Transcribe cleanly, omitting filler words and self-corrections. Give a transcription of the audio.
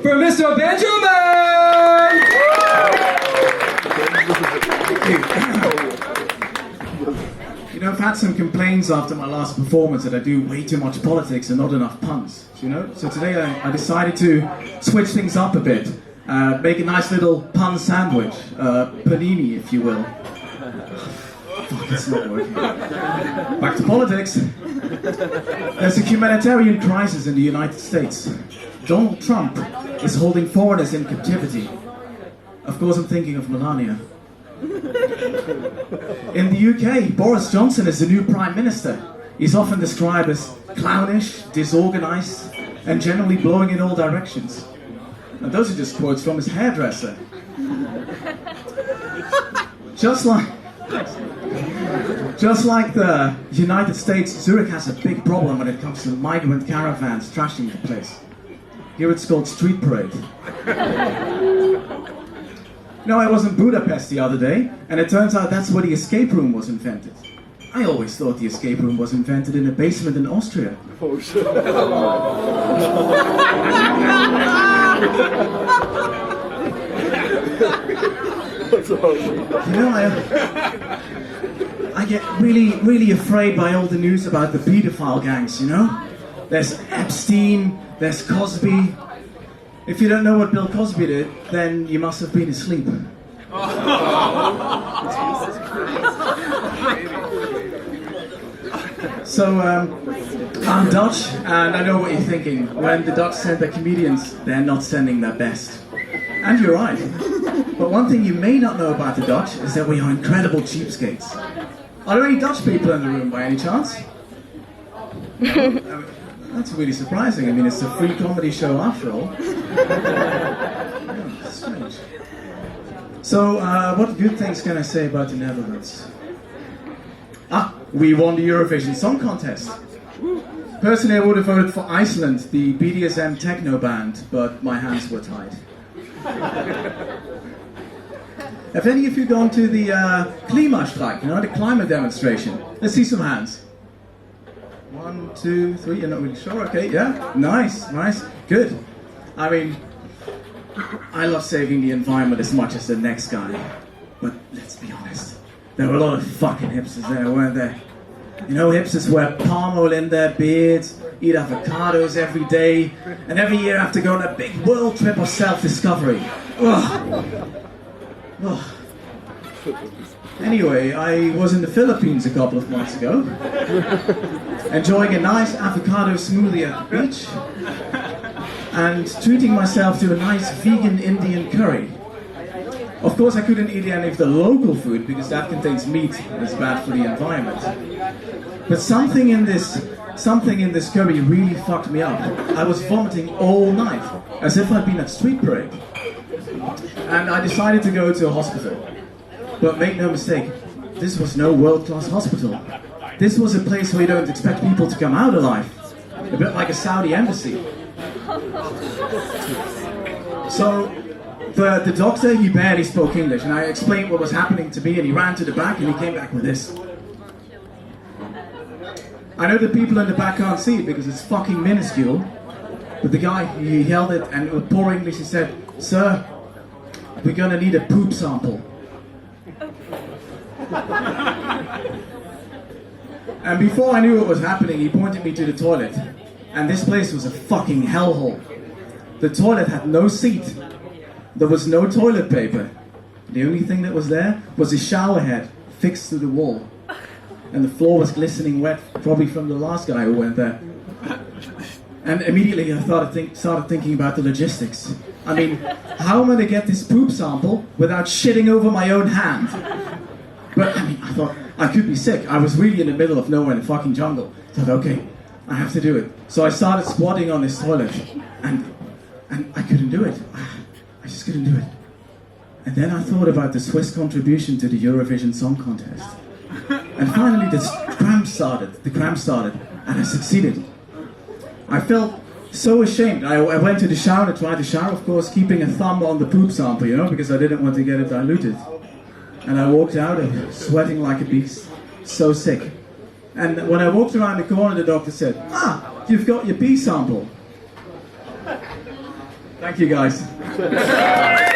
for Mr. Benjamin! You know, I've had some complaints after my last performance that I do way too much politics and not enough puns, you know? So today I decided to switch things up a bit, make a nice little pun sandwich, panini, if you will. Fuck, it's not working. Back to politics. There's a humanitarian crisis in the United States. Donald Trump is holding foreigners in captivity. Of course, I'm thinking of Melania. In the UK, Boris Johnson is the new Prime Minister. He's often described as clownish, disorganized, and generally blowing in all directions. And those are just quotes from his hairdresser. Just like the United States, Zurich has a big problem when it comes to migrant caravans trashing the place. Here it's called Street Parade. No, I was in Budapest the other day, and it turns out that's where the escape room was invented. I always thought the escape room was invented in a basement in Austria. Oh shit. You know, I get really afraid by all the news about the pedophile gangs, you know? There's Epstein, there's Cosby. If you don't know what Bill Cosby did, then you must have been asleep. So, I'm Dutch, and I know what you're thinking. When the Dutch send their comedians, they're not sending their best. And you're right. But one thing you may not know about the Dutch is that we are incredible cheapskates. Are there any Dutch people in the room by any chance? No? That's really surprising. I mean, it's a free comedy show after all. Yeah, strange. So, what good things can I say about the Netherlands? We won the Eurovision Song Contest. Personally, I would have voted for Iceland, the BDSM techno band, but my hands were tied. Have any of you gone to the Klimastreik, you know, the climate demonstration? Let's see some hands. 1, 2, 3, you're not really sure? Okay, yeah, nice, good. I mean, I love saving the environment as much as the next guy. But let's be honest, there were a lot of fucking hipsters there, weren't there? You know, hipsters wear palm oil in their beards, eat avocados every day, and every year have to go on a big world trip of self-discovery. Ugh. Ugh. Anyway, I was in the Philippines a couple of months ago, enjoying a nice avocado smoothie at the beach, and treating myself to a nice vegan Indian curry. Of course, I couldn't eat any of the local food because that contains meat and is bad for the environment. But something in this curry really fucked me up. I was vomiting all night, as if I'd been at Street Parade. And I decided to go to a hospital. But make no mistake, this was no world-class hospital. This was a place where you don't expect people to come out alive. A bit like a Saudi embassy. So, the doctor, he barely spoke English, and I explained what was happening to me, and he ran to the back, and he came back with this. I know the people in the back can't see it because it's fucking minuscule, but the guy, he held it, and with poor English he said, "Sir, we're gonna need a poop sample." And before I knew what was happening, he pointed me to the toilet. And this place was a fucking hellhole. The toilet had no seat. There was no toilet paper. The only thing that was there was a shower head fixed to the wall. And the floor was glistening wet, probably from the last guy who went there. And immediately I started thinking about the logistics. I mean, how am I going to get this poop sample without shitting over my own hand? But I mean, I thought, I could be sick. I was really in the middle of nowhere in the fucking jungle. I thought, okay, I have to do it. So I started squatting on this toilet, and I couldn't do it. I just couldn't do it. And then I thought about the Swiss contribution to the Eurovision Song Contest. And finally the cramp started, and I succeeded. I felt so ashamed. I went to the shower, I tried to shower, of course, keeping a thumb on the poop sample, you know, because I didn't want to get it diluted. And I walked out and sweating like a beast, so sick. And when I walked around the corner, the doctor said, "Ah, you've got your pee sample." Thank you guys.